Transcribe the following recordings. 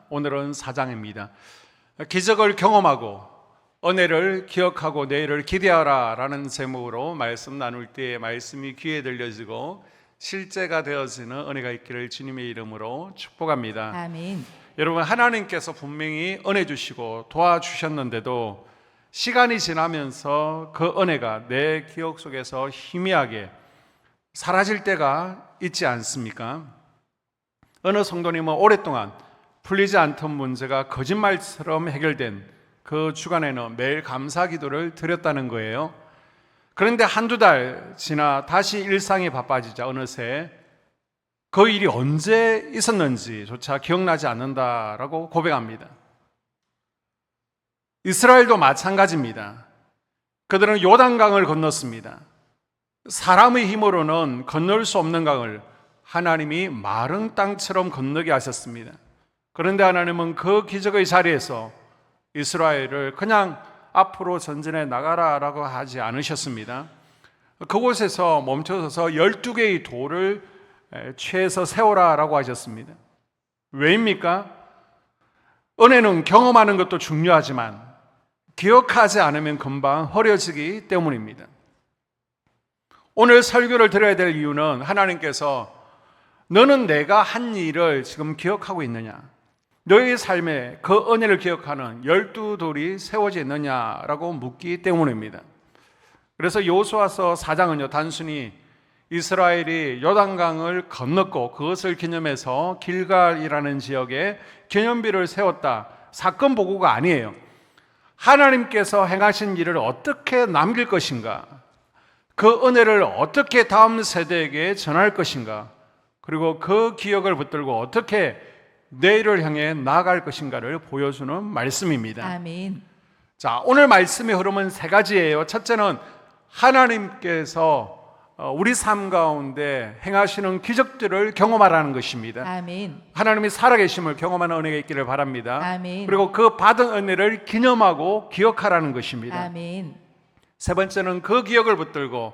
오늘은 4장입니다. 기적을 경험하고 은혜를 기억하고 내일을 기대하라 라는 제목으로 말씀 나눌 때에 말씀이 귀에 들려지고 실제가 되어지는 은혜가 있기를 주님의 이름으로 축복합니다. 아멘. 여러분, 하나님께서 분명히 은혜 주시고 도와주셨는데도 시간이 지나면서 그 은혜가 내 기억 속에서 희미하게 사라질 때가 있지 않습니까? 어느 성도님은 오랫동안 풀리지 않던 문제가 거짓말처럼 해결된 그 주간에는 매일 감사 기도를 드렸다는 거예요. 그런데 한두 달 지나 다시 일상이 바빠지자 어느새 그 일이 언제 있었는지조차 기억나지 않는다라고 고백합니다. 이스라엘도 마찬가지입니다. 그들은 요단강을 건넜습니다. 사람의 힘으로는 건널 수 없는 강을 하나님이 마른 땅처럼 건너게 하셨습니다. 그런데 하나님은 그 기적의 자리에서 이스라엘을 그냥 앞으로 전진해 나가라라고 하지 않으셨습니다. 그곳에서 멈춰서서 12개의 돌을 취해서 세워라라고 하셨습니다. 왜입니까? 은혜는 경험하는 것도 중요하지만 기억하지 않으면 금방 흐려지기 때문입니다. 오늘 설교를 드려야 될 이유는 하나님께서 너는 내가 한 일을 지금 기억하고 있느냐? 너의 삶에 그 은혜를 기억하는 12돌이 세워져 있느냐라고 묻기 때문입니다. 그래서 여호수아서 4장은요, 단순히 이스라엘이 요단강을 건넜고 그것을 기념해서 길갈이라는 지역에 기념비를 세웠다, 사건 보고가 아니에요. 하나님께서 행하신 일을 어떻게 남길 것인가, 그 은혜를 어떻게 다음 세대에게 전할 것인가, 그리고 그 기억을 붙들고 어떻게 내일을 향해 나아갈 것인가를 보여주는 말씀입니다. 아멘. 자, 오늘 말씀의 흐름은 세 가지예요. 첫째는 하나님께서 우리 삶 가운데 행하시는 기적들을 경험하라는 것입니다. 아멘. 하나님이 살아계심을 경험하는 은혜가 있기를 바랍니다. 아멘. 그리고 그 받은 은혜를 기념하고 기억하라는 것입니다. 아멘. 세 번째는 그 기억을 붙들고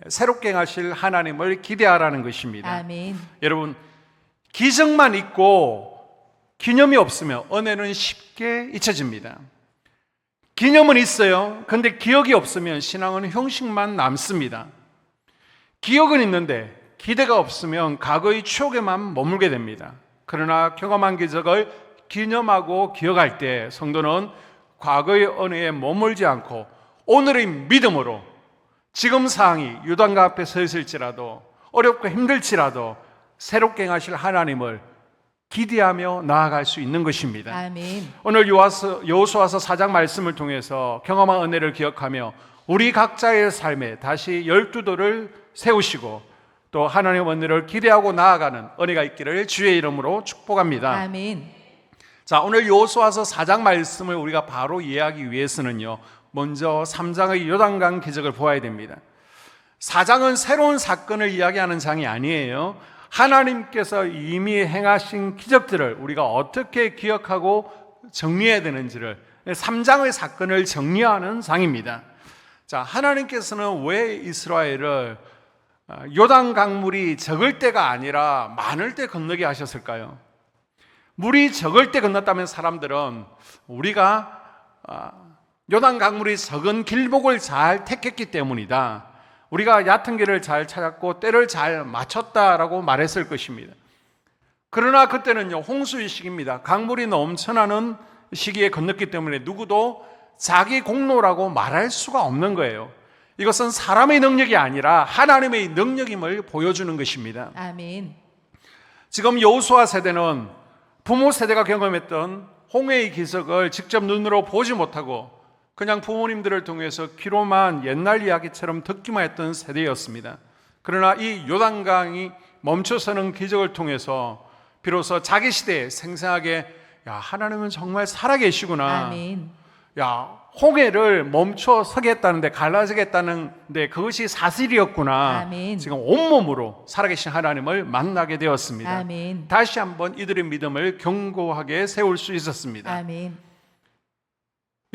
새롭게 행하실 하나님을 기대하라는 것입니다. 아멘. 여러분, 기적만 있고 기념이 없으면 은혜는 쉽게 잊혀집니다. 기념은 있어요. 그런데 기억이 없으면 신앙은 형식만 남습니다. 기억은 있는데 기대가 없으면 과거의 추억에만 머물게 됩니다. 그러나 경험한 기적을 기념하고 기억할 때 성도는 과거의 은혜에 머물지 않고 오늘의 믿음으로 지금 상황이 요단강 앞에 서 있을지라도 어렵고 힘들지라도 새롭게 행하실 하나님을 기대하며 나아갈 수 있는 것입니다. 아멘. 오늘 여호수아서 4장 말씀을 통해서 경험한 은혜를 기억하며 우리 각자의 삶에 다시 12돌을 세우시고 또 하나님의 은혜를 기대하고 나아가는 은혜가 있기를 주의 이름으로 축복합니다. 아멘. 자, 오늘 여호수아서 4장 말씀을 우리가 바로 이해하기 위해서는요, 먼저 3장의 요단강 기적을 보아야 됩니다. 4장은 새로운 사건을 이야기하는 장이 아니에요. 하나님께서 이미 행하신 기적들을 우리가 어떻게 기억하고 정리해야 되는지를 3장의 사건을 정리하는 장입니다. 자, 하나님께서는 왜 이스라엘을 요단 강물이 적을 때가 아니라 많을 때 건너게 하셨을까요? 물이 적을 때 건넜다면 사람들은 우리가 요단 강물이 적은 길목을 잘 택했기 때문이다, 우리가 얕은 길을 잘 찾았고 때를 잘 맞췄다라고 말했을 것입니다. 그러나 그때는요, 홍수의 시기입니다. 강물이 넘쳐나는 시기에 건넜기 때문에 누구도 자기 공로라고 말할 수가 없는 거예요. 이것은 사람의 능력이 아니라 하나님의 능력임을 보여주는 것입니다. 아멘. 지금 여호수아 세대는 부모 세대가 경험했던 홍해의 기적을 직접 눈으로 보지 못하고 그냥 부모님들을 통해서 귀로만 옛날 이야기처럼 듣기만 했던 세대였습니다. 그러나 이 요단강이 멈춰서는 기적을 통해서 비로소 자기 시대에 생생하게, 야, 하나님은 정말 살아계시구나. 아멘. 야, 홍해를 멈춰 서게 했다는데, 갈라지게 했다는데 그것이 사실이었구나. 아멘. 지금 온몸으로 살아계신 하나님을 만나게 되었습니다. 아멘. 다시 한번 이들의 믿음을 견고하게 세울 수 있었습니다. 아멘.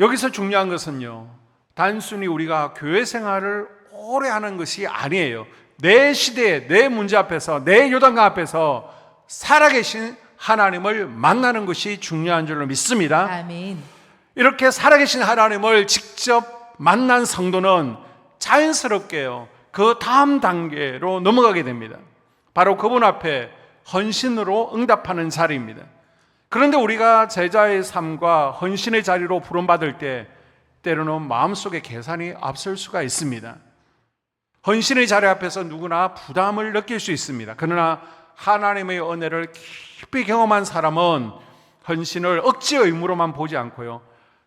여기서 중요한 것은요, 단순히 우리가 교회 생활을 오래 하는 것이 아니에요. 내 시대에, 내 문제 앞에서, 내 요단강 앞에서 살아계신 하나님을 만나는 것이 중요한 줄로 믿습니다. 아멘. 이렇게 살아계신 하나님을 직접 만난 성도는 자연스럽게요, 그 다음 단계로 넘어가게 됩니다. 바로 그분 앞에 헌신으로 응답하는 자리입니다. 그런데 우리가 제자의 삶과 헌신의 자리로 부름받을 때 때로는 마음속에 계산이 앞설 수가 있습니다. 헌신의 자리 앞에서 누구나 부담을 느낄 수 있습니다. 그러나 하나님의 은혜를 깊이 경험한 사람은 헌신을 억지 의무로만 보지 않고요,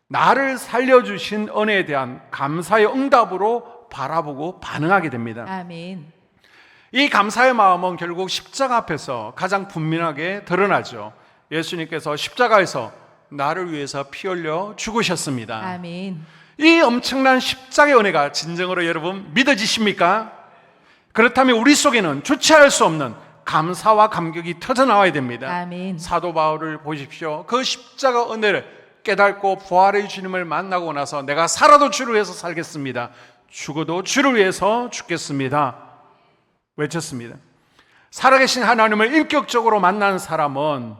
나를 살려주신 은혜에 대한 감사의 응답으로 바라보고 반응하게 됩니다. 아멘. 이 감사의 마음은 결국 십자가 앞에서 가장 분명하게 드러나죠. 예수님께서 십자가에서 나를 위해서 피 흘려 죽으셨습니다. 아멘. 이 엄청난 십자가의 은혜가 진정으로 여러분 믿어지십니까? 그렇다면 우리 속에는 주체할 수 없는 감사와 감격이 터져나와야 됩니다. 아멘. 사도 바울을 보십시오. 그 십자가 은혜를 깨닫고 부활의 주님을 만나고 나서 내가 살아도 주를 위해서 살겠습니다, 죽어도 주를 위해서 죽겠습니다 외쳤습니다. 살아계신 하나님을 인격적으로 만난 사람은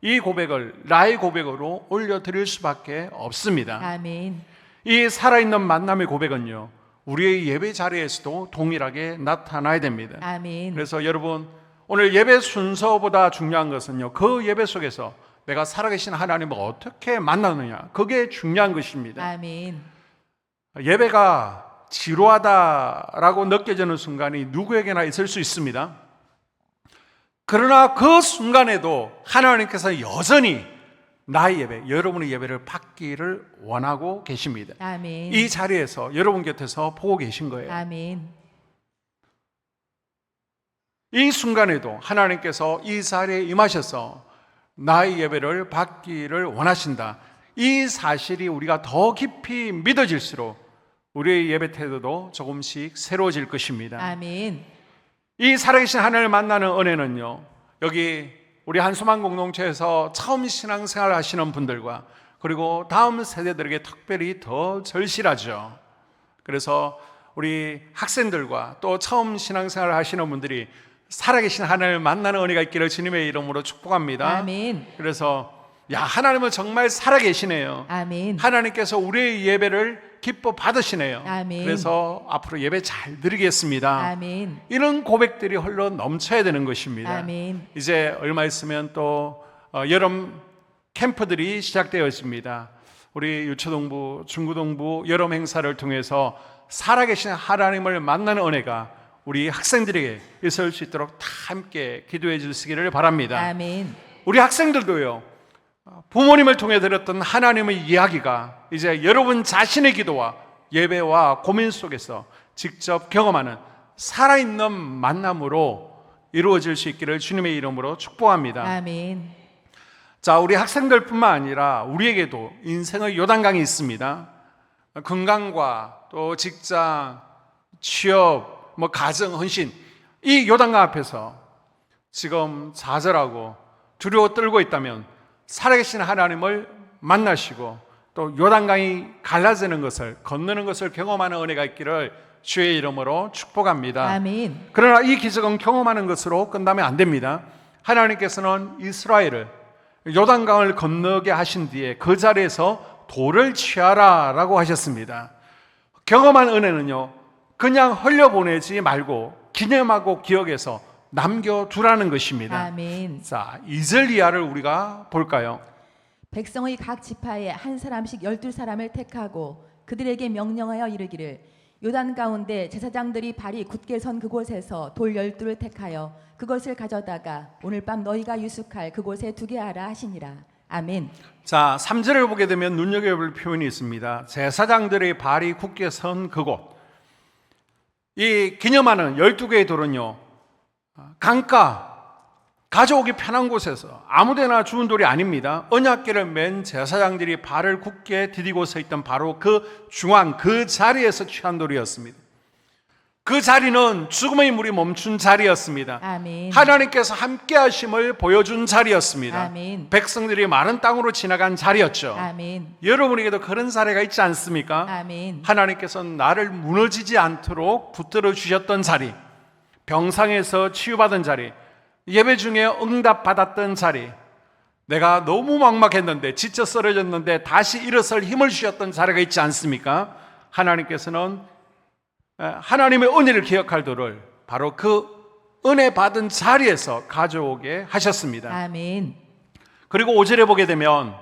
이 고백을 나의 고백으로 올려드릴 수밖에 없습니다. 아멘. 이 살아있는 만남의 고백은요, 우리의 예배 자리에서도 동일하게 나타나야 됩니다. 아멘. 그래서 여러분, 오늘 예배 순서보다 중요한 것은요, 그 예배 속에서 내가 살아계신 하나님을 어떻게 만나느냐, 그게 중요한 것입니다. 아멘. 예배가 지루하다라고 느껴지는 순간이 누구에게나 있을 수 있습니다. 그러나 그 순간에도 하나님께서 여전히 나의 예배, 여러분의 예배를 받기를 원하고 계십니다. 아멘. 이 자리에서 여러분 곁에서 보고 계신 거예요. 아멘. 이 순간에도 하나님께서 이 자리에 임하셔서 나의 예배를 받기를 원하신다. 이 사실이 우리가 더 깊이 믿어질수록 우리의 예배 태도도 조금씩 새로워질 것입니다. 아멘. 이 살아계신 하나님을 만나는 은혜는요, 여기 우리 한수만 공동체에서 처음 신앙생활 하시는 분들과 그리고 다음 세대들에게 특별히 더 절실하죠. 그래서 우리 학생들과 또 처음 신앙생활 하시는 분들이 살아계신 하나님을 만나는 은혜가 있기를 주님의 이름으로 축복합니다. 아멘. 그래서 하나님은 정말 살아계시네요. 아멘. 하나님께서 우리의 예배를 기뻐 받으시네요. 아멘. 그래서 앞으로 예배 잘 드리겠습니다. 아멘. 이런 고백들이 흘러 넘쳐야 되는 것입니다. 아멘. 이제 얼마 있으면 또 여름 캠프들이 시작되어 있습니다. 우리 유초동부, 중구동부 여름 행사를 통해서 살아계신 하나님을 만나는 은혜가 우리 학생들에게 있을 수 있도록 다 함께 기도해 주시기를 바랍니다. 아멘. 우리 학생들도요, 부모님을 통해 들었던 하나님의 이야기가 이제 여러분 자신의 기도와 예배와 고민 속에서 직접 경험하는 살아있는 만남으로 이루어질 수 있기를 주님의 이름으로 축복합니다. 아멘. 자, 우리 학생들뿐만 아니라 우리에게도 인생의 요단강이 있습니다. 건강과 또 직장, 취업, 가정, 헌신, 이 요단강 앞에서 지금 좌절하고 두려워 떨고 있다면 살아계신 하나님을 만나시고 또 요단강이 갈라지는 것을, 건너는 것을 경험하는 은혜가 있기를 주의 이름으로 축복합니다. 아멘. 그러나 이 기적은 경험하는 것으로 끝나면 안 됩니다. 하나님께서는 이스라엘을 요단강을 건너게 하신 뒤에 그 자리에서 돌을 취하라 라고 하셨습니다. 경험한 은혜는요, 그냥 흘려보내지 말고 기념하고 기억해서 남겨두라는 것입니다. 아멘. 자, 2절 이하를 우리가 볼까요? 백성의 각 지파에 한 사람씩 12사람을 택하고 그들에게 명령하여 이르기를 요단 가운데 제사장들이 발이 굳게 선 그곳에서 돌 12를 택하여 그것을 가져다가 오늘 밤 너희가 유숙할 그곳에 두게 하라 하시니라. 아멘. 자, 3절을 보게 되면 눈여겨볼 표현이 있습니다. 제사장들의 발이 굳게 선 그곳. 이 기념하는 12개의 돌은요, 강가, 가져오기 편한 곳에서 아무데나 주운 돌이 아닙니다. 언약궤를 맨 제사장들이 발을 굳게 디디고 서 있던 바로 그 중앙, 그 자리에서 취한 돌이었습니다. 그 자리는 죽음의 물이 멈춘 자리였습니다. 아멘. 하나님께서 함께 하심을 보여준 자리였습니다. 아멘. 백성들이 마른 땅으로 지나간 자리였죠. 아멘. 여러분에게도 그런 사례가 있지 않습니까? 아멘. 하나님께서는 나를 무너지지 않도록 붙들어 주셨던 자리, 병상에서 치유받은 자리, 예배 중에 응답받았던 자리, 내가 너무 막막했는데 지쳐 쓰러졌는데 다시 일어설 힘을 주셨던 자리가 있지 않습니까? 하나님께서는 하나님의 은혜를 기억할 도를 바로 그 은혜 받은 자리에서 가져오게 하셨습니다. 아멘. 그리고 5절에 보게 되면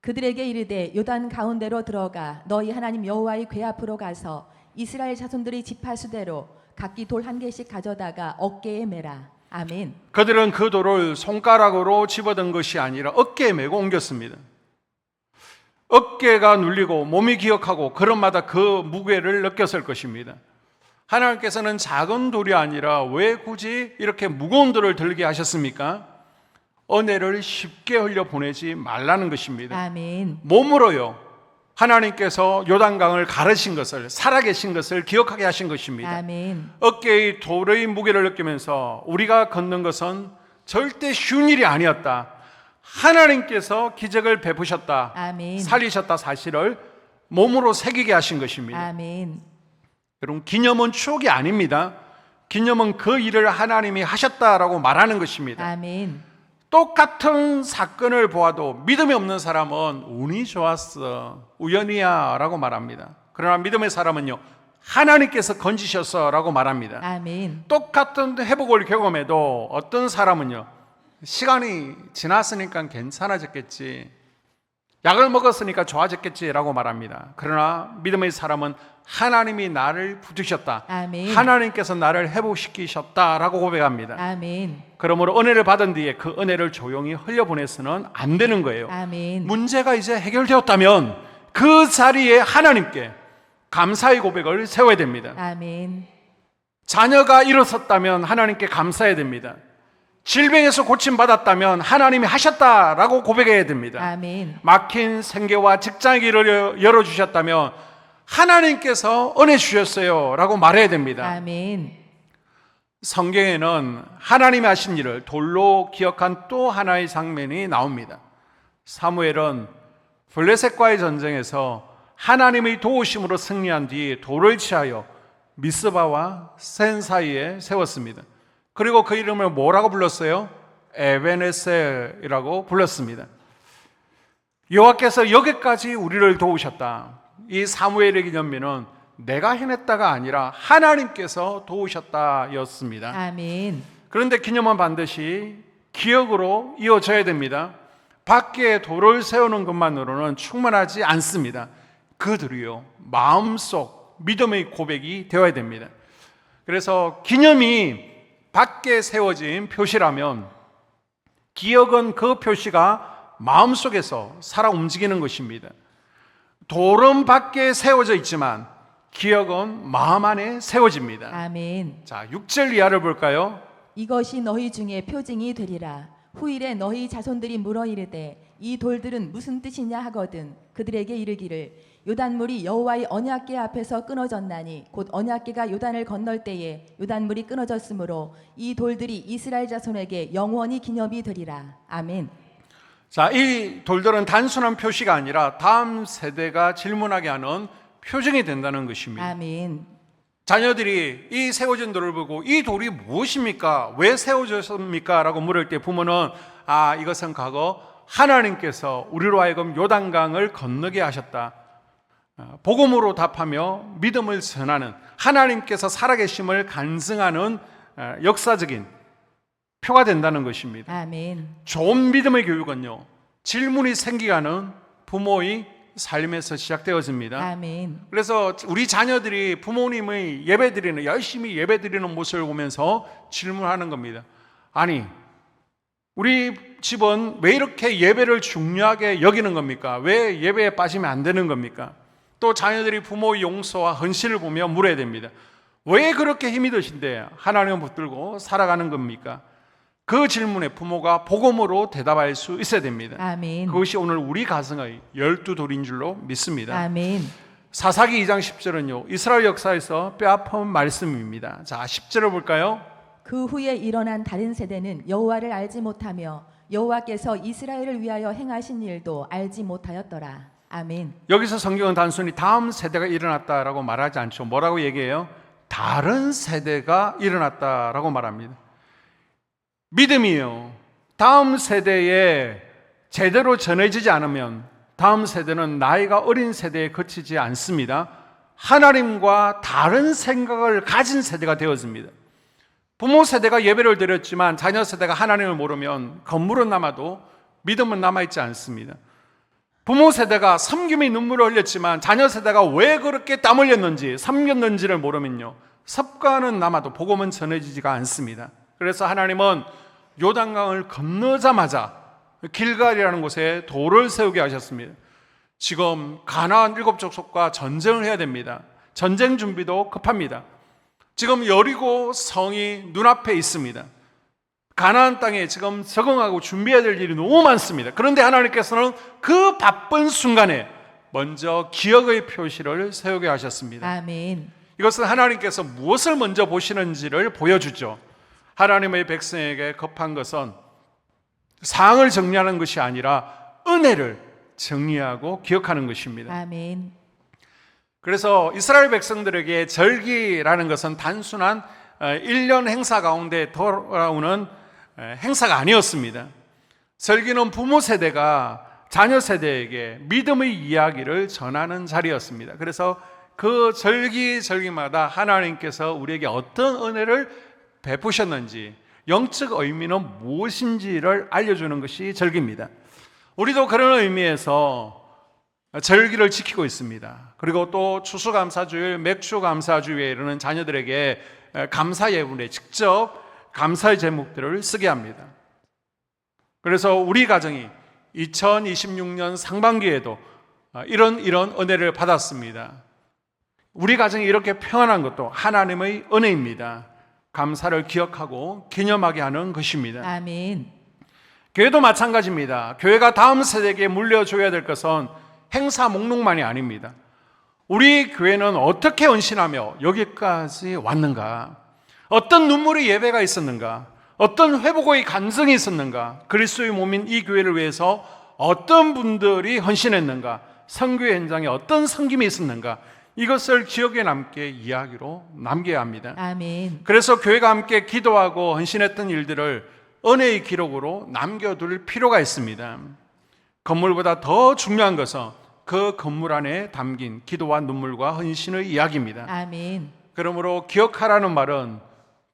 그들에게 이르되 요단 가운데로 들어가 너희 하나님 여호와의 궤 앞으로 가서 이스라엘 자손들의 지파수대로 각기 돌 한 개씩 가져다가 어깨에 매라. 아멘. 그들은 그 돌을 손가락으로 집어든 것이 아니라 어깨에 메고 옮겼습니다. 어깨가 눌리고 몸이 기억하고 걸음마다 그 무게를 느꼈을 것입니다. 하나님께서는 작은 돌이 아니라 왜 굳이 이렇게 무거운 돌을 들게 하셨습니까? 은혜를 쉽게 흘려보내지 말라는 것입니다. 아멘. 몸으로요, 하나님께서 요단강을 가르신 것을, 살아계신 것을 기억하게 하신 것입니다. 아멘. 어깨의 돌의 무게를 느끼면서 우리가 걷는 것은 절대 쉬운 일이 아니었다. 하나님께서 기적을 베푸셨다, 아멘. 살리셨다 사실을 몸으로 새기게 하신 것입니다. 아멘. 여러분, 기념은 추억이 아닙니다. 기념은 그 일을 하나님이 하셨다라고 말하는 것입니다. 아멘. 똑같은 사건을 보아도 믿음이 없는 사람은 운이 좋았어, 우연이야 라고 말합니다. 그러나 믿음의 사람은요, 하나님께서 건지셨어 라고 말합니다. 아멘. 똑같은 회복을 경험해도 어떤 사람은요, 시간이 지났으니까 괜찮아졌겠지, 약을 먹었으니까 좋아졌겠지 라고 말합니다. 그러나 믿음의 사람은 하나님이 나를 붙이셨다, 아멘. 하나님께서 나를 회복시키셨다라고 고백합니다. 아멘. 그러므로 은혜를 받은 뒤에 그 은혜를 조용히 흘려보내서는 안 되는 거예요. 아멘. 문제가 이제 해결되었다면 그 자리에 하나님께 감사의 고백을 세워야 됩니다. 아멘. 자녀가 일어섰다면 하나님께 감사해야 됩니다. 질병에서 고침받았다면 하나님이 하셨다라고 고백해야 됩니다. 아멘. 막힌 생계와 직장의 길을 열어주셨다면 하나님께서 은혜 주셨어요 라고 말해야 됩니다. 아멘. 성경에는 하나님이 하신 일을 돌로 기억한 또 하나의 장면이 나옵니다. 사무엘은 블레셋과의 전쟁에서 하나님의 도우심으로 승리한 뒤 돌을 취하여 미스바와 센 사이에 세웠습니다. 그리고 그 이름을 뭐라고 불렀어요? 에베네셀이라고 불렀습니다. 여호와께서 여기까지 우리를 도우셨다. 이 사무엘의 기념비는 내가 해냈다가 아니라 하나님께서 도우셨다였습니다. 아멘. 그런데 기념은 반드시 기억으로 이어져야 됩니다. 밖에 돌을 세우는 것만으로는 충분하지 않습니다. 그들이요, 마음속 믿음의 고백이 되어야 됩니다. 그래서 기념이 밖에 세워진 표시라면 기억은 그 표시가 마음속에서 살아 움직이는 것입니다. 돌은 밖에 세워져 있지만 기억은 마음 안에 세워집니다. 아멘. 자, 6절 이하를 볼까요? 이것이 너희 중에 표징이 되리라. 후일에 너희 자손들이 물어 이르되 이 돌들은 무슨 뜻이냐 하거든 그들에게 이르기를 요단물이 여호와의 언약궤 앞에서 끊어졌나니 곧 언약궤가 요단을 건널 때에 요단물이 끊어졌으므로 이 돌들이 이스라엘 자손에게 영원히 기념이 되리라. 아멘. 자, 이 돌들은 단순한 표시가 아니라 다음 세대가 질문하게 하는 표징이 된다는 것입니다. 아멘. 자녀들이 이 세워진 돌을 보고 이 돌이 무엇입니까? 왜 세워졌습니까? 라고 물을 때 부모는 이것은 과거 하나님께서 우리로 하여금 요단강을 건너게 하셨다. 복음으로 답하며 믿음을 전하는, 하나님께서 살아계심을 간증하는 역사적인 표가 된다는 것입니다. 아멘. 좋은 믿음의 교육은요, 질문이 생기가는 부모의 삶에서 시작되어집니다. 아멘. 그래서 우리 자녀들이 부모님의 예배드리는, 열심히 예배드리는 모습을 보면서 질문하는 겁니다. 아니, 우리 집은 왜 이렇게 예배를 중요하게 여기는 겁니까? 왜 예배에 빠지면 안 되는 겁니까? 또 자녀들이 부모의 용서와 헌신을 보며 물어야 됩니다. 왜 그렇게 힘이 드신데 하나님을 붙들고 살아가는 겁니까? 그 질문에 부모가 복음으로 대답할 수 있어야 됩니다. 아멘. 그것이 오늘 우리 가정의 12돌인 줄로 믿습니다. 아멘. 사사기 2장 10절은요, 이스라엘 역사에서 뼈아픈 말씀입니다. 자, 10절을 볼까요? 그 후에 일어난 다른 세대는 여호와를 알지 못하며 여호와께서 이스라엘을 위하여 행하신 일도 알지 못하였더라. 아멘. 여기서 성경은 단순히 다음 세대가 일어났다라고 말하지 않죠. 뭐라고 얘기해요? 다른 세대가 일어났다라고 말합니다. 믿음이요, 다음 세대에 제대로 전해지지 않으면 다음 세대는 나이가 어린 세대에 그치지 않습니다. 하나님과 다른 생각을 가진 세대가 되었습니다. 부모 세대가 예배를 드렸지만 자녀 세대가 하나님을 모르면 건물은 남아도 믿음은 남아있지 않습니다. 부모 세대가 섬김의 눈물을 흘렸지만 자녀 세대가 왜 그렇게 땀 흘렸는지 섬겼는지를 모르면요, 습관은 남아도 복음은 전해지지가 않습니다. 그래서 하나님은 요단강을 건너자마자 길갈이라는 곳에 돌을 세우게 하셨습니다. 지금 가나안 7족속과 전쟁을 해야 됩니다. 전쟁 준비도 급합니다. 지금 여리고 성이 눈앞에 있습니다. 가나안 땅에 지금 적응하고 준비해야 될 일이 너무 많습니다. 그런데 하나님께서는 그 바쁜 순간에 먼저 기억의 표시를 세우게 하셨습니다. 아멘. 이것은 하나님께서 무엇을 먼저 보시는지를 보여주죠. 하나님의 백성에게 급한 것은 상황을 정리하는 것이 아니라 은혜를 정리하고 기억하는 것입니다. 아멘. 그래서 이스라엘 백성들에게 절기라는 것은 단순한 1년 행사 가운데 돌아오는 행사가 아니었습니다. 절기는 부모 세대가 자녀 세대에게 믿음의 이야기를 전하는 자리였습니다. 그래서 그 절기마다 하나님께서 우리에게 어떤 은혜를 베푸셨는지, 영적 의미는 무엇인지를 알려주는 것이 절기입니다. 우리도 그런 의미에서 절기를 지키고 있습니다. 그리고 또 추수감사주일, 맥주감사주일에 이르는 자녀들에게 감사 예물에 직접 감사의 제목들을 쓰게 합니다. 그래서 우리 가정이 2026년 상반기에도 이런 은혜를 받았습니다. 우리 가정이 이렇게 평안한 것도 하나님의 은혜입니다. 감사를 기억하고 기념하게 하는 것입니다. 아멘. 교회도 마찬가지입니다. 교회가 다음 세대에게 물려줘야 될 것은 행사 목록만이 아닙니다. 우리 교회는 어떻게 헌신하며 여기까지 왔는가? 어떤 눈물의 예배가 있었는가? 어떤 회복의 간증이 있었는가? 그리스도의 몸인 이 교회를 위해서 어떤 분들이 헌신했는가? 선교의 현장에 어떤 섬김이 있었는가? 이것을 기억에 남게 이야기로 남겨야 합니다. 아멘. 그래서 교회가 함께 기도하고 헌신했던 일들을 은혜의 기록으로 남겨둘 필요가 있습니다. 건물보다 더 중요한 것은 그 건물 안에 담긴 기도와 눈물과 헌신의 이야기입니다. 아멘. 그러므로 기억하라는 말은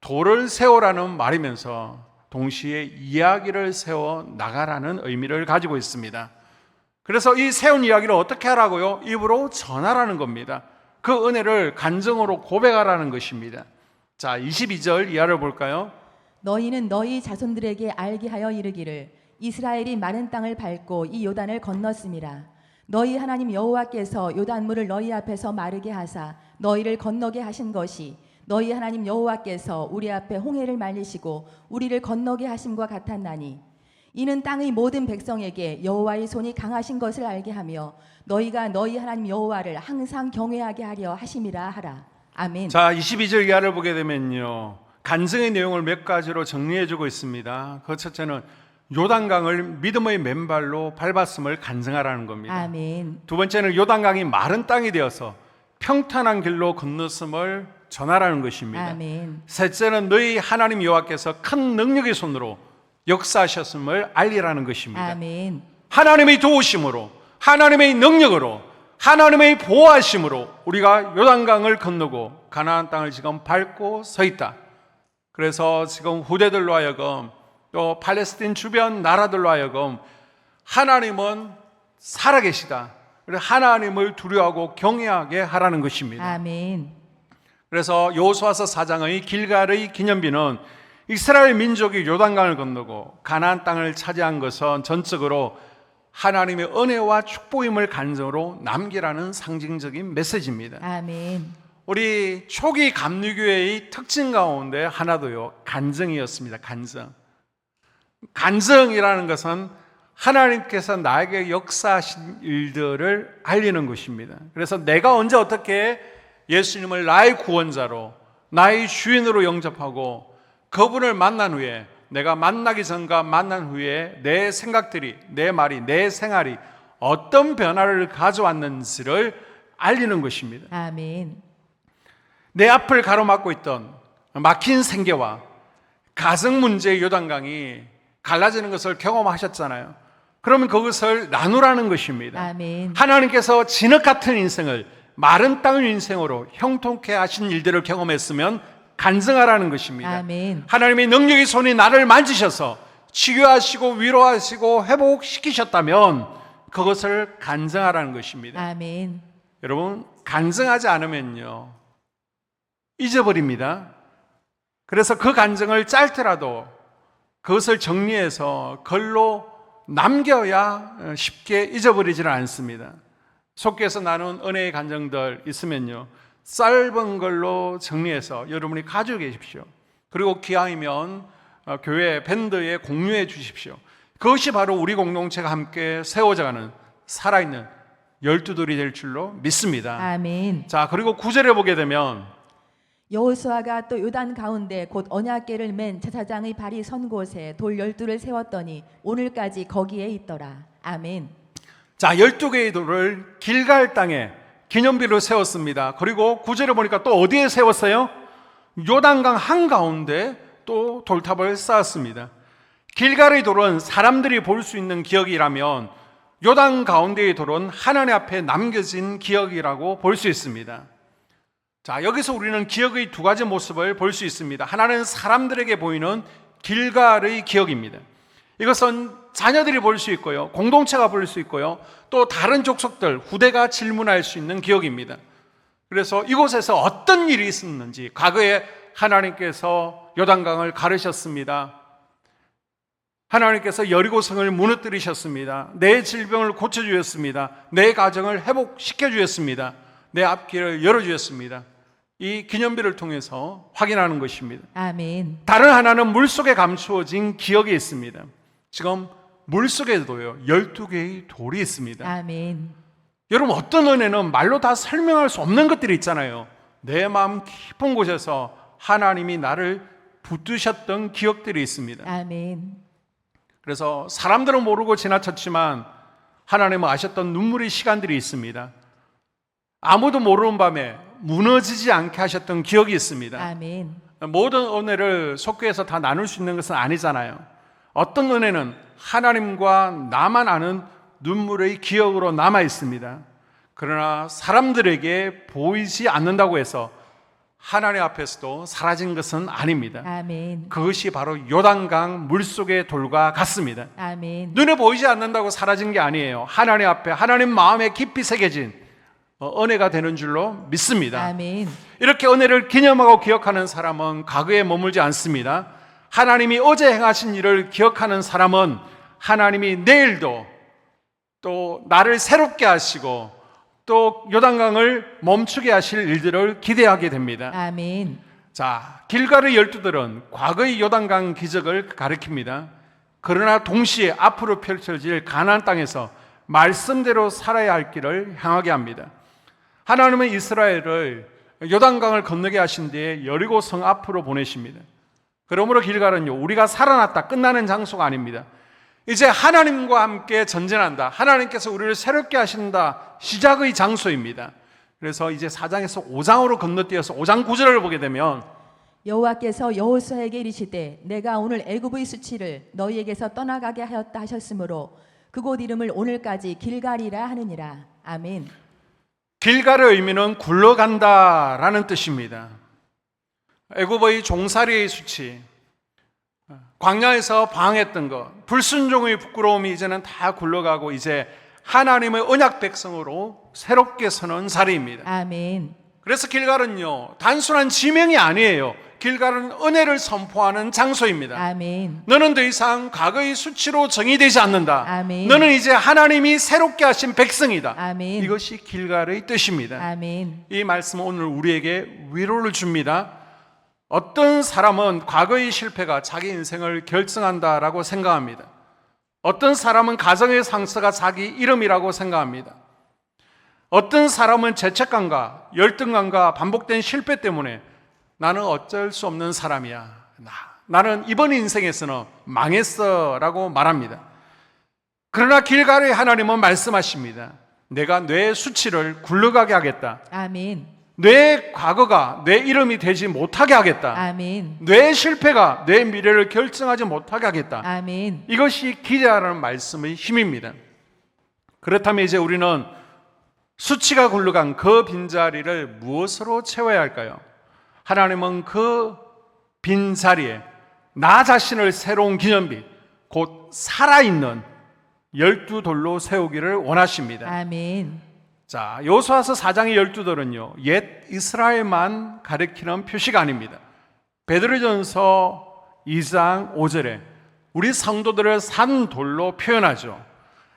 돌을 세우라는 말이면서 동시에 이야기를 세워 나가라는 의미를 가지고 있습니다. 그래서 이 세운 이야기를 어떻게 하라고요? 입으로 전하라는 겁니다. 그 은혜를 간증으로 고백하라는 것입니다. 자, 22절 이하를 볼까요? 너희는 너희 자손들에게 알게 하여 이르기를 이스라엘이 마른 땅을 밟고 이 요단을 건넜음이라. 너희 하나님 여호와께서 요단물을 너희 앞에서 마르게 하사 너희를 건너게 하신 것이 너희 하나님 여호와께서 우리 앞에 홍해를 말리시고 우리를 건너게 하심과 같았나니 이는 땅의 모든 백성에게 여호와의 손이 강하신 것을 알게 하며 너희가 너희 하나님 여호와를 항상 경외하게 하려 하심이라 하라. 아멘. 자, 22절 이하를 보게 되면요, 간증의 내용을 몇 가지로 정리해주고 있습니다. 그 첫째는 요단강을 믿음의 맨발로 밟았음을 간증하라는 겁니다. 아멘. 두 번째는 요단강이 마른 땅이 되어서 평탄한 길로 건넜음을 전하라는 것입니다. 아멘. 셋째는 너희 하나님 여호와께서 큰 능력의 손으로 역사하셨음을 알리라는 것입니다. 아멘. 하나님의 도우심으로, 하나님의 능력으로, 하나님의 보호하심으로 우리가 요단강을 건너고 가나안 땅을 지금 밟고 서 있다. 그래서 지금 후대들로 하여금 또 팔레스틴 주변 나라들로 하여금 하나님은 살아계시다. 그래서 하나님을 두려워하고 경외하게 하라는 것입니다. 아멘. 그래서 여호수아서 4장의 길갈의 기념비는 이스라엘 민족이 요단강을 건너고 가나안 땅을 차지한 것은 전적으로 하나님의 은혜와 축복임을 간증으로 남기라는 상징적인 메시지입니다. 아멘. 우리 초기 감리교회의 특징 가운데 하나도요, 간증이었습니다. 간증이라는 것은 하나님께서 나에게 역사하신 일들을 알리는 것입니다. 그래서 내가 언제 어떻게 예수님을 나의 구원자로, 나의 주인으로 영접하고 그분을 만난 후에, 내가 만나기 전과 만난 후에 내 생각들이, 내 말이, 내 생활이 어떤 변화를 가져왔는지를 알리는 것입니다. 아멘. 내 앞을 가로막고 있던 막힌 생계와 가정 문제의 요단강이 갈라지는 것을 경험하셨잖아요. 그러면 그것을 나누라는 것입니다. 아멘. 하나님께서 진흙 같은 인생을 마른 땅 인생으로 형통케 하신 일들을 경험했으면 간증하라는 것입니다. 아멘. 하나님의 능력의 손이 나를 만지셔서 치유하시고 위로하시고 회복시키셨다면 그것을 간증하라는 것입니다. 아멘. 여러분, 간증하지 않으면요 잊어버립니다. 그래서 그 간증을 짧더라도 그것을 정리해서 글로 남겨야 쉽게 잊어버리지는 않습니다. 속기에서 나눈 은혜의 간증들 있으면요 짧은 걸로 정리해서 여러분이 가지고 계십시오. 그리고 기왕이면 교회 밴드에 공유해 주십시오. 그것이 바로 우리 공동체가 함께 세워져가는 살아있는 열두돌이 될 줄로 믿습니다. 아멘. 자, 그리고 9절에 보게 되면 여호수아가 또 요단 가운데 곧 언약궤를 맨 제사장의 발이 선 곳에 돌 12를 세웠더니 오늘까지 거기에 있더라. 아멘. 자, 12개의 돌을 길갈 땅에 기념비로 세웠습니다. 그리고 9절에 보니까 또 어디에 세웠어요? 요단강 한가운데 또 돌탑을 쌓았습니다. 길갈의 돌은 사람들이 볼 수 있는 기억이라면 요단 가운데의 돌은 하나님 앞에 남겨진 기억이라고 볼 수 있습니다. 자, 여기서 우리는 기억의 두 가지 모습을 볼 수 있습니다. 하나는 사람들에게 보이는 길갈의 기억입니다. 이것은 자녀들이 볼 수 있고요, 공동체가 볼 수 있고요, 또 다른 족속들, 후대가 질문할 수 있는 기억입니다. 그래서 이곳에서 어떤 일이 있었는지, 과거에 하나님께서 요단강을 가르셨습니다. 하나님께서 여리고성을 무너뜨리셨습니다. 내 질병을 고쳐주셨습니다. 내 가정을 회복시켜주셨습니다. 내 앞길을 열어주셨습니다. 이 기념비를 통해서 확인하는 것입니다. 아멘. 다른 하나는 물속에 감추어진 기억이 있습니다. 지금 물속에도요 12개의 돌이 있습니다. 아멘. 여러분, 어떤 은혜는 말로 다 설명할 수 없는 것들이 있잖아요. 내 마음 깊은 곳에서 하나님이 나를 붙드셨던 기억들이 있습니다. 아멘. 그래서 사람들은 모르고 지나쳤지만 하나님은 아셨던 눈물의 시간들이 있습니다. 아무도 모르는 밤에 무너지지 않게 하셨던 기억이 있습니다. 아멘. 모든 은혜를 속교에서 다 나눌 수 있는 것은 아니잖아요. 어떤 은혜는 하나님과 나만 아는 눈물의 기억으로 남아 있습니다. 그러나 사람들에게 보이지 않는다고 해서 하나님 앞에서도 사라진 것은 아닙니다. 아멘. 그것이 바로 요단강 물속의 돌과 같습니다. 아멘. 눈에 보이지 않는다고 사라진 게 아니에요. 하나님 앞에, 하나님 마음에 깊이 새겨진 은혜가 되는 줄로 믿습니다. 아멘. 이렇게 은혜를 기념하고 기억하는 사람은 과거에 머물지 않습니다. 하나님이 어제 행하신 일을 기억하는 사람은 하나님이 내일도 또 나를 새롭게 하시고 또 요단강을 멈추게 하실 일들을 기대하게 됩니다. 아멘. 자, 길갈의 12들은 과거의 요단강 기적을 가리킵니다. 그러나 동시에 앞으로 펼쳐질 가나안 땅에서 말씀대로 살아야 할 길을 향하게 합니다. 하나님은 이스라엘을 요단강을 건너게 하신 뒤에 여리고성 앞으로 보내십니다. 그러므로 길갈은요, 우리가 살아났다 끝나는 장소가 아닙니다. 이제 하나님과 함께 전진한다, 하나님께서 우리를 새롭게 하신다, 시작의 장소입니다. 그래서 이제 4장에서 5장으로 건너뛰어서 5장 9절을 보게 되면 여호와께서 여호수아에게 이르시되 내가 오늘 애굽의 수치를 너희에게서 떠나가게 하였다 하셨으므로 그곳 이름을 오늘까지 길갈이라 하느니라. 아멘. 길갈의 의미는 굴러간다라는 뜻입니다. 애굽의 종살이의 수치, 광야에서 방황했던 것, 불순종의 부끄러움이 이제는 다 굴러가고 이제 하나님의 언약 백성으로 새롭게 서는 자리입니다. 아멘. 그래서 길갈은요, 단순한 지명이 아니에요. 길갈은 은혜를 선포하는 장소입니다. 아멘. 너는 더 이상 과거의 수치로 정의되지 않는다. 아멘. 너는 이제 하나님이 새롭게 하신 백성이다. 아멘. 이것이 길갈의 뜻입니다. 아멘. 이 말씀은 오늘 우리에게 위로를 줍니다. 어떤 사람은 과거의 실패가 자기 인생을 결정한다라고 생각합니다. 어떤 사람은 가정의 상처가 자기 이름이라고 생각합니다. 어떤 사람은 죄책감과 열등감과 반복된 실패 때문에 나는 어쩔 수 없는 사람이야, 나는 이번 인생에서는 망했어 라고 말합니다. 그러나 길갈의 하나님은 말씀하십니다. 내가 뇌의 수치를 굴러가게 하겠다. 아멘. 내 과거가 내 이름이 되지 못하게 하겠다. 아멘. 내 실패가 내 미래를 결정하지 못하게 하겠다. 아멘. 이것이 기대하라는 말씀의 힘입니다. 그렇다면 이제 우리는 수치가 굴러간 그 빈자리를 무엇으로 채워야 할까요? 하나님은 그 빈자리에 나 자신을 새로운 기념비, 곧 살아있는 12돌로 세우기를 원하십니다. 아멘. 자, 여호수아서 4장의 12돌은요, 옛 이스라엘만 가리키는 표시가 아닙니다. 베드로전서 2장 5절에 우리 성도들을 산 돌로 표현하죠.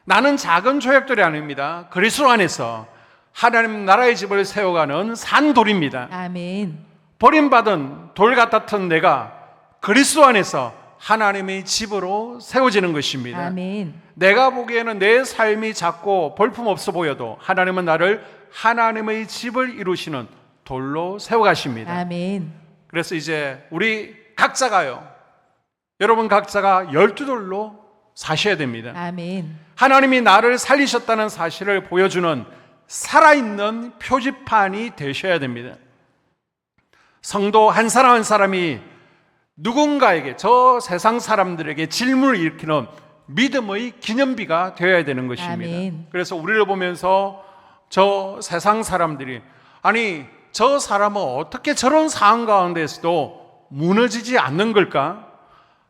나는 작은 조약돌이 아닙니다. 그리스도 안에서 하나님 나라의 집을 세워가는 산 돌입니다. 아멘. 버림받은 돌 같았던 내가 그리스도 안에서 하나님의 집으로 세워지는 것입니다. 아멘. 내가 보기에는 내 삶이 작고 볼품없어 보여도 하나님은 나를 하나님의 집을 이루시는 돌로 세워가십니다. 아멘. 그래서 이제 우리 각자가요, 여러분 각자가 12돌로 사셔야 됩니다. 아멘. 하나님이 나를 살리셨다는 사실을 보여주는 살아있는 표지판이 되셔야 됩니다. 성도 한 사람 한 사람이 누군가에게, 저 세상 사람들에게 질문을 일으키는 믿음의 기념비가 되어야 되는 것입니다. 아멘. 그래서 우리를 보면서 저 세상 사람들이, 아니 저 사람은 어떻게 저런 상황 가운데서도 무너지지 않는 걸까?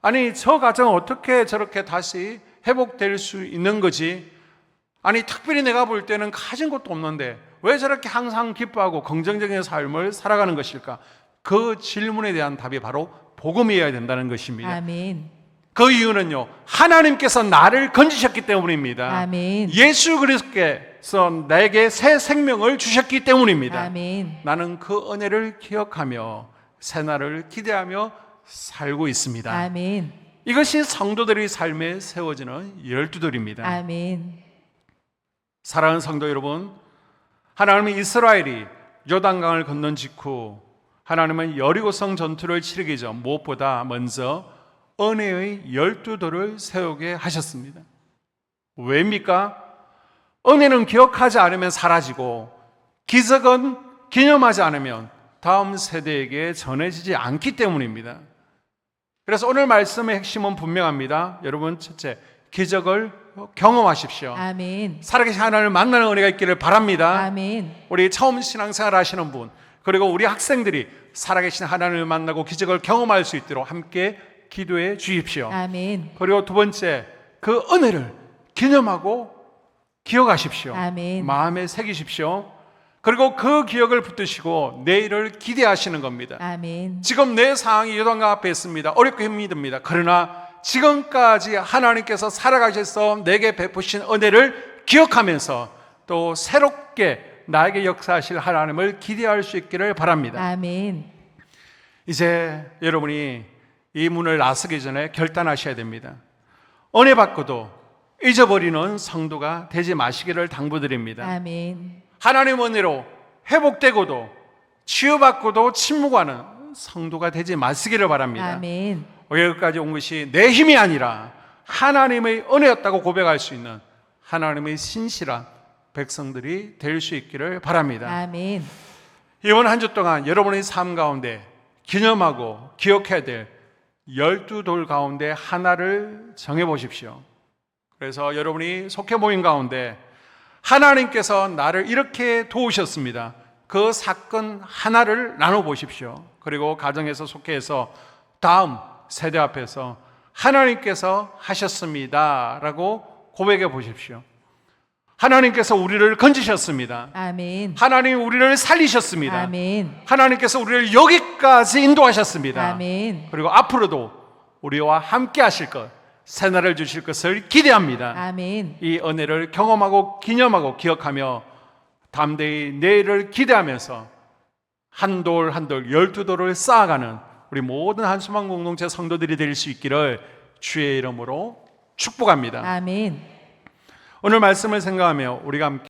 아니 저 가정은 어떻게 저렇게 다시 회복될 수 있는 거지? 아니 특별히 내가 볼 때는 가진 것도 없는데 왜 저렇게 항상 기뻐하고 긍정적인 삶을 살아가는 것일까? 그 질문에 대한 답이 바로 복음이어야 된다는 것입니다. 아멘. 그 이유는요, 하나님께서 나를 건지셨기 때문입니다. 아멘. 예수 그리스도께서 내게 새 생명을 주셨기 때문입니다. 아멘. 나는 그 은혜를 기억하며 새날을 기대하며 살고 있습니다. 아멘. 이것이 성도들의 삶에 세워지는 12돌입니다. 아멘. 사랑하는 성도 여러분, 하나님은 이스라엘이 요단강을 건넌 직후 하나님은 여리고성 전투를 치르기 전 무엇보다 먼저 은혜의 12돌을 세우게 하셨습니다. 왜입니까? 은혜는 기억하지 않으면 사라지고 기적은 기념하지 않으면 다음 세대에게 전해지지 않기 때문입니다. 그래서 오늘 말씀의 핵심은 분명합니다. 여러분, 첫째, 기적을 경험하십시오. 아멘. 살아계신 하나님을 만나는 은혜가 있기를 바랍니다. 아멘. 우리 처음 신앙생활 하시는 분, 그리고 우리 학생들이 살아계신 하나님을 만나고 기적을 경험할 수 있도록 함께 기도해 주십시오. 아멘. 그리고 두 번째, 그 은혜를 기념하고 기억하십시오. 아멘. 마음에 새기십시오. 그리고 그 기억을 붙드시고 내일을 기대하시는 겁니다. 아멘. 지금 내 상황이 요단강 앞에 있습니다. 어렵고 힘듭니다. 그러나 지금까지 하나님께서 살아가셔서 내게 베푸신 은혜를 기억하면서 또 새롭게 나에게 역사하실 하나님을 기대할 수 있기를 바랍니다. 아멘. 이제 여러분이 이 문을 나서기 전에 결단하셔야 됩니다. 은혜 받고도 잊어버리는 성도가 되지 마시기를 당부드립니다. 아멘. 하나님 은혜로 회복되고도 치유받고도 침묵하는 성도가 되지 마시기를 바랍니다. 아멘. 여기까지 온 것이 내 힘이 아니라 하나님의 은혜였다고 고백할 수 있는 하나님의 신실한 백성들이 될 수 있기를 바랍니다. 아멘. 이번 한 주 동안 여러분의 삶 가운데 기념하고 기억해야 될 12돌 가운데 하나를 정해보십시오. 그래서 여러분이 속해 모인 가운데 하나님께서 나를 이렇게 도우셨습니다. 그 사건 하나를 나눠보십시오. 그리고 가정에서 속해서 다음 세대 앞에서 하나님께서 하셨습니다 라고 고백해 보십시오. 하나님께서 우리를 건지셨습니다. 아멘. 하나님 우리를 살리셨습니다. 아멘. 하나님께서 우리를 여기까지 인도하셨습니다. 아멘. 그리고 앞으로도 우리와 함께 하실 것, 새날을 주실 것을 기대합니다. 아멘. 이 은혜를 경험하고 기념하고 기억하며 담대히 내일을 기대하면서 한 돌 한 돌 12돌을 쌓아가는 우리 모든 한수만 공동체 성도들이 될 수 있기를 주의 이름으로 축복합니다. 아멘. 오늘 말씀을 생각하며 우리가 함께